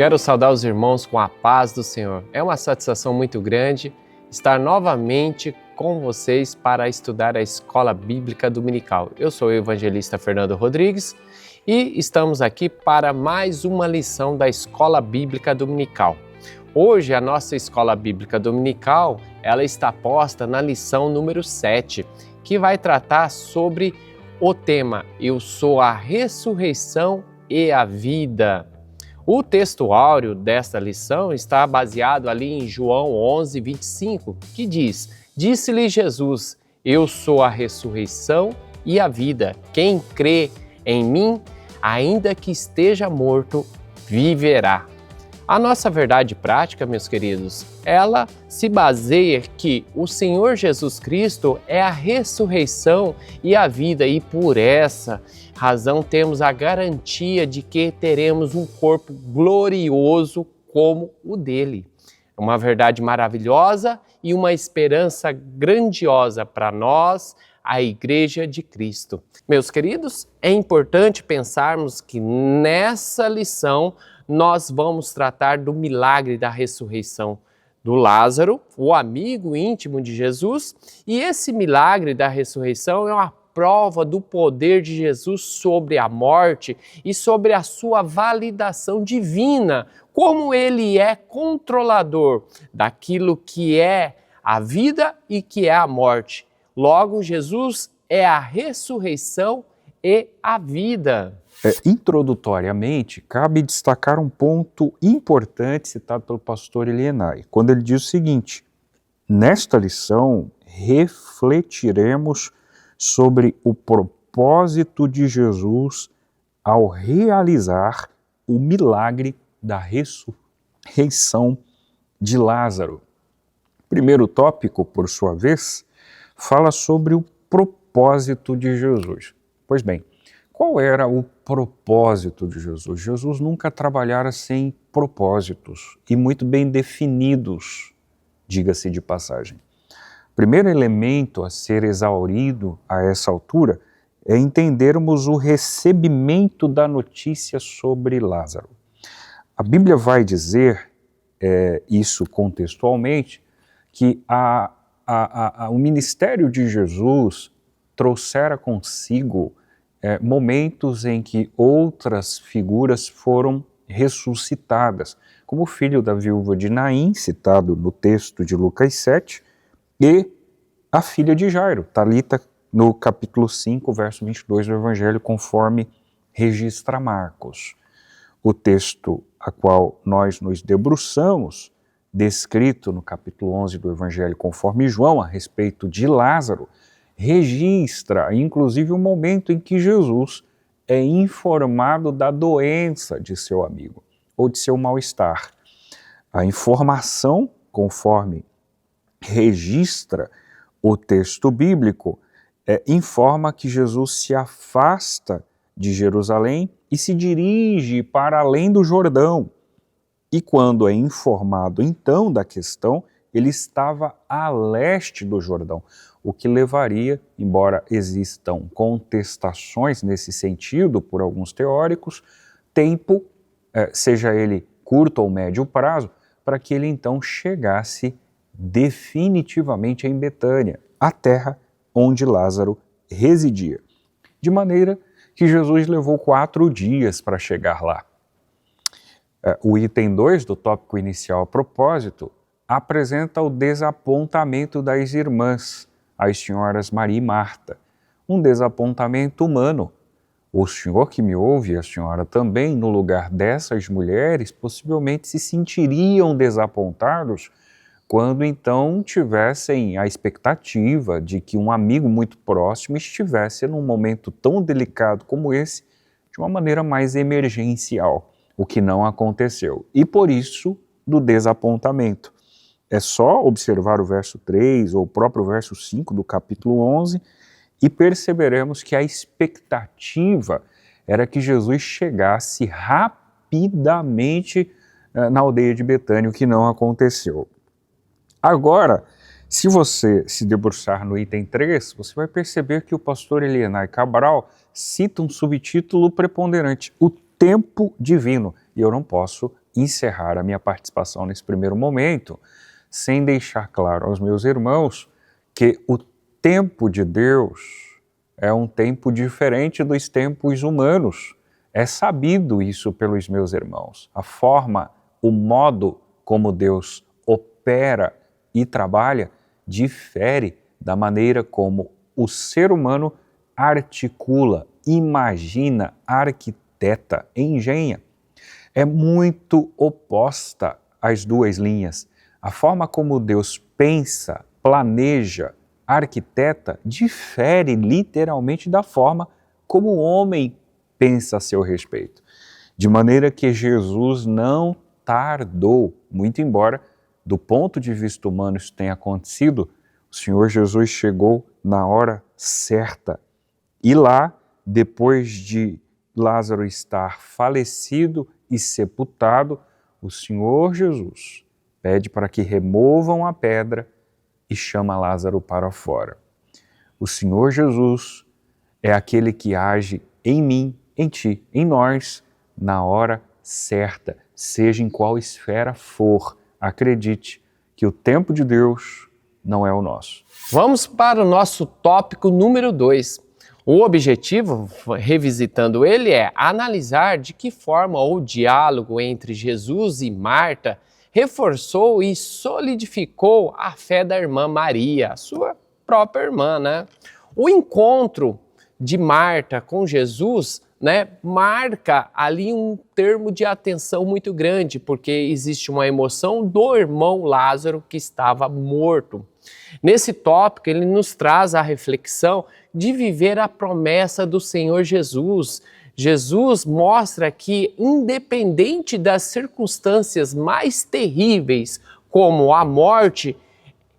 Quero saudar os irmãos com a paz do Senhor. É uma satisfação muito grande estar novamente com vocês para estudar a Escola Bíblica Dominical. Eu sou o evangelista Fernando Rodrigues e estamos aqui para mais uma lição da Escola Bíblica Dominical. Hoje a nossa Escola Bíblica Dominical, ela está posta na lição número 7, que vai tratar sobre o tema Eu sou a ressurreição e a vida. O texto áureo desta lição está baseado ali em João 11, 25, que diz: Disse-lhe Jesus, eu sou a ressurreição e a vida. Quem crê em mim, ainda que esteja morto, viverá. A nossa verdade prática, meus queridos, ela se baseia que o Senhor Jesus Cristo é a ressurreição e a vida, e por essa razão temos a garantia de que teremos um corpo glorioso como o dele. É uma verdade maravilhosa e uma esperança grandiosa para nós, a Igreja de Cristo. Meus queridos, é importante pensarmos que nessa lição nós vamos tratar do milagre da ressurreição do Lázaro, o amigo íntimo de Jesus, e esse milagre da ressurreição é uma prova do poder de Jesus sobre a morte e sobre a sua validação divina, como ele é controlador daquilo que é a vida e que é a morte. Logo, Jesus é a ressurreição e a vida. Introdutoriamente, cabe destacar um ponto importante citado pelo pastor Elienay, quando ele diz o seguinte: nesta lição refletiremos sobre o propósito de Jesus ao realizar o milagre da ressurreição de Lázaro. O primeiro tópico, por sua vez, fala sobre o propósito de Jesus. Pois bem, qual era o propósito de Jesus? Jesus nunca trabalhara sem propósitos e muito bem definidos, diga-se de passagem. O primeiro elemento a ser exaurido a essa altura é entendermos o recebimento da notícia sobre Lázaro. A Bíblia vai dizer, isso contextualmente, que o ministério de Jesus trouxera consigo momentos em que outras figuras foram ressuscitadas, como o filho da viúva de Naim, citado no texto de Lucas 7, e a filha de Jairo, Talita, no capítulo 5, verso 22 do Evangelho, conforme registra Marcos. O texto a qual nós nos debruçamos, descrito no capítulo 11 do Evangelho conforme João, a respeito de Lázaro, registra, inclusive, o momento em que Jesus é informado da doença de seu amigo, ou de seu mal-estar. A informação, conforme registra o texto bíblico, informa que Jesus se afasta de Jerusalém e se dirige para além do Jordão. E quando é informado, então, da questão, ele estava a leste do Jordão, o que levaria, embora existam contestações nesse sentido por alguns teóricos, tempo, seja ele curto ou médio prazo, para que ele então chegasse definitivamente em Betânia, a terra onde Lázaro residia. De maneira que Jesus levou 4 dias para chegar lá. O item 2 do tópico inicial a propósito apresenta o desapontamento das irmãs, as senhoras Maria e Marta. Um desapontamento humano. O senhor que me ouve e a senhora também, no lugar dessas mulheres, possivelmente se sentiriam desapontados quando então tivessem a expectativa de que um amigo muito próximo estivesse num momento tão delicado como esse, de uma maneira mais emergencial, o que não aconteceu. E por isso, do desapontamento. É só observar o verso 3 ou o próprio verso 5 do capítulo 11 e perceberemos que a expectativa era que Jesus chegasse rapidamente na aldeia de Betânia, o que não aconteceu. Agora, se você se debruçar no item 3, você vai perceber que o pastor Elienay Cabral cita um subtítulo preponderante, o tempo divino. E eu não posso encerrar a minha participação nesse primeiro momento sem deixar claro aos meus irmãos que o tempo de Deus é um tempo diferente dos tempos humanos. É sabido isso pelos meus irmãos. A forma, o modo como Deus opera e trabalha difere da maneira como o ser humano articula, imagina, arquiteta, engenha. É muito oposta às duas linhas. A forma como Deus pensa, planeja, arquiteta, difere literalmente da forma como o homem pensa a seu respeito. De maneira que Jesus não tardou, muito embora do ponto de vista humano isso tenha acontecido, o Senhor Jesus chegou na hora certa. E lá, depois de Lázaro estar falecido e sepultado, o Senhor Jesus pede para que removam a pedra e chama Lázaro para fora. O Senhor Jesus é aquele que age em mim, em ti, em nós, na hora certa, seja em qual esfera for. Acredite que o tempo de Deus não é o nosso. Vamos para o nosso tópico número 2. O objetivo, revisitando ele, é analisar de que forma o diálogo entre Jesus e Marta reforçou e solidificou a fé da irmã Maria, a sua própria irmã, né? O encontro de Marta com Jesus, né, marca ali um termo de atenção muito grande, porque existe uma emoção do irmão Lázaro que estava morto. Nesse tópico, ele nos traz a reflexão de viver a promessa do Senhor Jesus. Jesus mostra que, independente das circunstâncias mais terríveis, como a morte,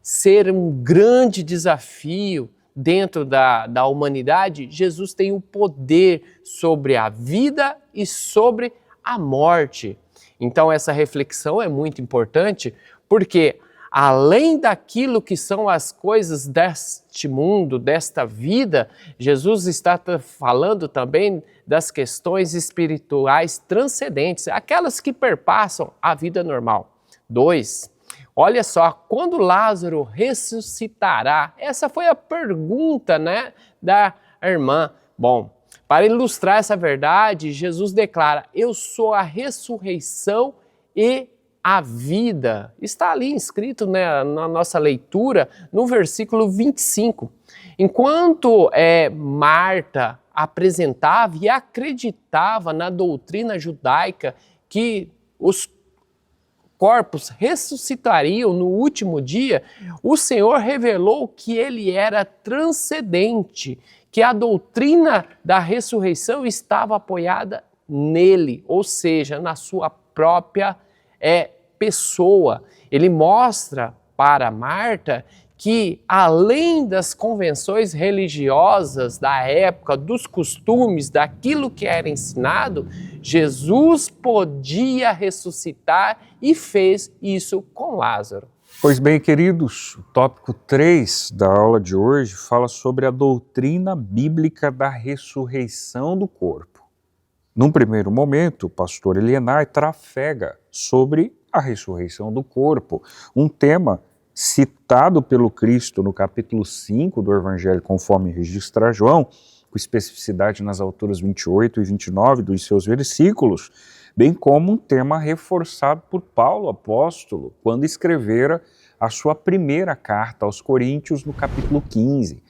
ser um grande desafio dentro da humanidade, Jesus tem o poder sobre a vida e sobre a morte. Então essa reflexão é muito importante, porque além daquilo que são as coisas deste mundo, desta vida, Jesus está falando também das questões espirituais transcendentes, aquelas que perpassam a vida normal. 2. Olha só, quando Lázaro ressuscitará? Essa foi a pergunta, né, da irmã. Bom, para ilustrar essa verdade, Jesus declara: eu sou a ressurreição e a vida. Está ali inscrito, né, na nossa leitura, no versículo 25. Enquanto Marta apresentava e acreditava na doutrina judaica que os corpos ressuscitariam no último dia, o Senhor revelou que ele era transcendente, que a doutrina da ressurreição estava apoiada nele, ou seja, na sua própria pessoa. Ele mostra para Marta que, além das convenções religiosas da época, dos costumes, daquilo que era ensinado, Jesus podia ressuscitar e fez isso com Lázaro. Pois bem, queridos, o tópico 3 da aula de hoje fala sobre a doutrina bíblica da ressurreição do corpo. Num primeiro momento, o pastor Elienay trafega sobre a ressurreição do corpo, um tema citado pelo Cristo no capítulo 5 do Evangelho conforme registra João, com especificidade nas alturas 28 e 29 dos seus versículos, bem como um tema reforçado por Paulo, apóstolo, quando escrevera a sua primeira carta aos Coríntios no capítulo 15.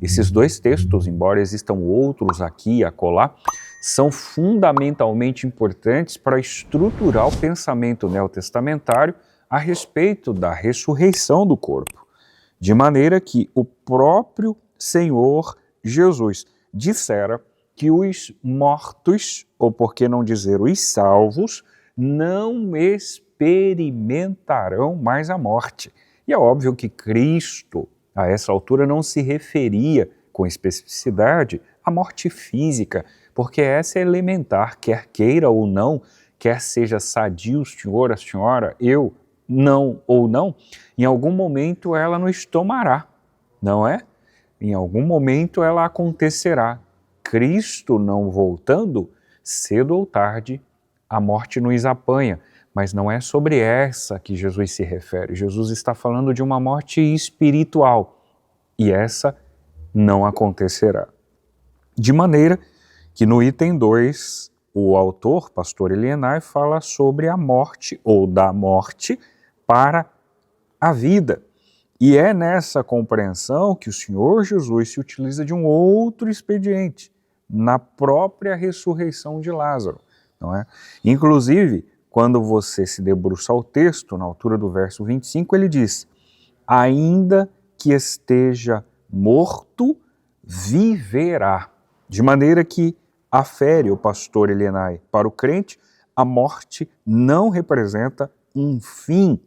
Esses dois textos, embora existam outros aqui e acolá, são fundamentalmente importantes para estruturar o pensamento neotestamentário a respeito da ressurreição do corpo, de maneira que o próprio Senhor Jesus dissera que os mortos, ou por que não dizer os salvos, não experimentarão mais a morte. E é óbvio que Cristo, a essa altura, não se referia com especificidade à morte física, porque essa é elementar, quer queira ou não, quer seja sadio o senhor, a senhora, eu, não ou não, em algum momento ela nos tomará, não é? Em algum momento ela acontecerá. Cristo não voltando, cedo ou tarde, a morte nos apanha. Mas não é sobre essa que Jesus se refere. Jesus está falando de uma morte espiritual, e essa não acontecerá. De maneira que no item 2, o autor, pastor Elienay, fala sobre a morte, ou da morte, para a vida. E é nessa compreensão que o Senhor Jesus se utiliza de um outro expediente, na própria ressurreição de Lázaro, não é? Inclusive, quando você se debruça ao texto, na altura do verso 25, ele diz: ainda que esteja morto, viverá. De maneira que afere o pastor Elienay, para o crente, a morte não representa um fim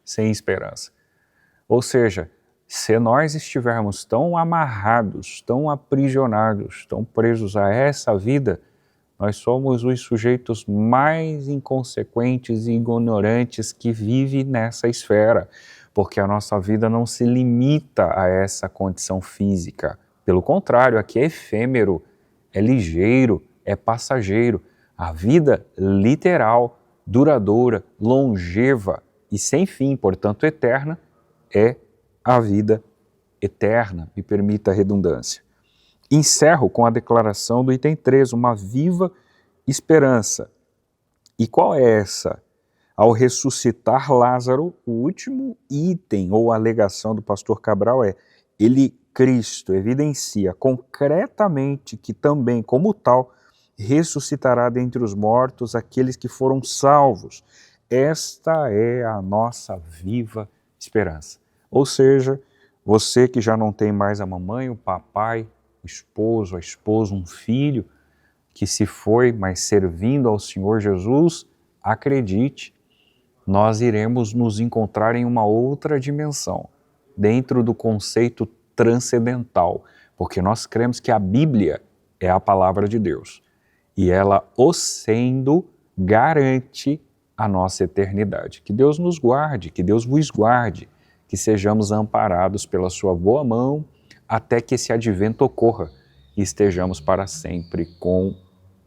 sem esperança. Ou seja, se nós estivermos tão amarrados, tão aprisionados, tão presos a essa vida, nós somos os sujeitos mais inconsequentes e ignorantes que vivem nessa esfera, porque a nossa vida não se limita a essa condição física. Pelo contrário, aqui é efêmero, é ligeiro, é passageiro. A vida literal, duradoura, longeva e sem fim, portanto eterna, é a vida eterna, me permita a redundância. Encerro com a declaração do item 3, uma viva esperança. E qual é essa? Ao ressuscitar Lázaro, o último item ou alegação do pastor Cabral é: ele, Cristo, evidencia concretamente que também, como tal, ressuscitará dentre os mortos aqueles que foram salvos. Esta é a nossa viva esperança. Ou seja, você que já não tem mais a mamãe, o papai, o esposo, a esposa, um filho, que se foi, mas servindo ao Senhor Jesus, acredite, nós iremos nos encontrar em uma outra dimensão, dentro do conceito transcendental, porque nós cremos que a Bíblia é a palavra de Deus, e ela, o sendo, garante a nossa eternidade. Que Deus nos guarde, que Deus vos guarde, que sejamos amparados pela sua boa mão até que esse advento ocorra e estejamos para sempre com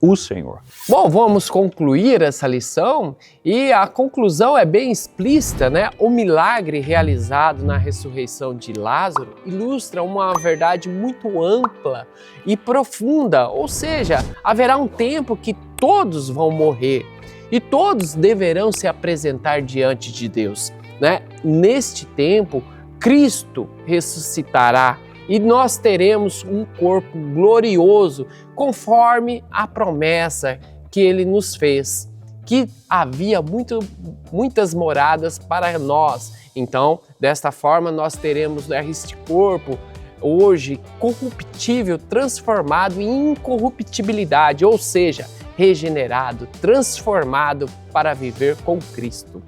o Senhor. Bom, vamos concluir essa lição e a conclusão é bem explícita, né? O milagre realizado na ressurreição de Lázaro ilustra uma verdade muito ampla e profunda, ou seja, haverá um tempo que todos vão morrer e todos deverão se apresentar diante de Deus, né? Neste tempo, Cristo ressuscitará e nós teremos um corpo glorioso, conforme a promessa que Ele nos fez, que havia muitas moradas para nós. Então, desta forma, nós teremos este corpo hoje corruptível, transformado em incorruptibilidade, ou seja, regenerado, transformado para viver com Cristo.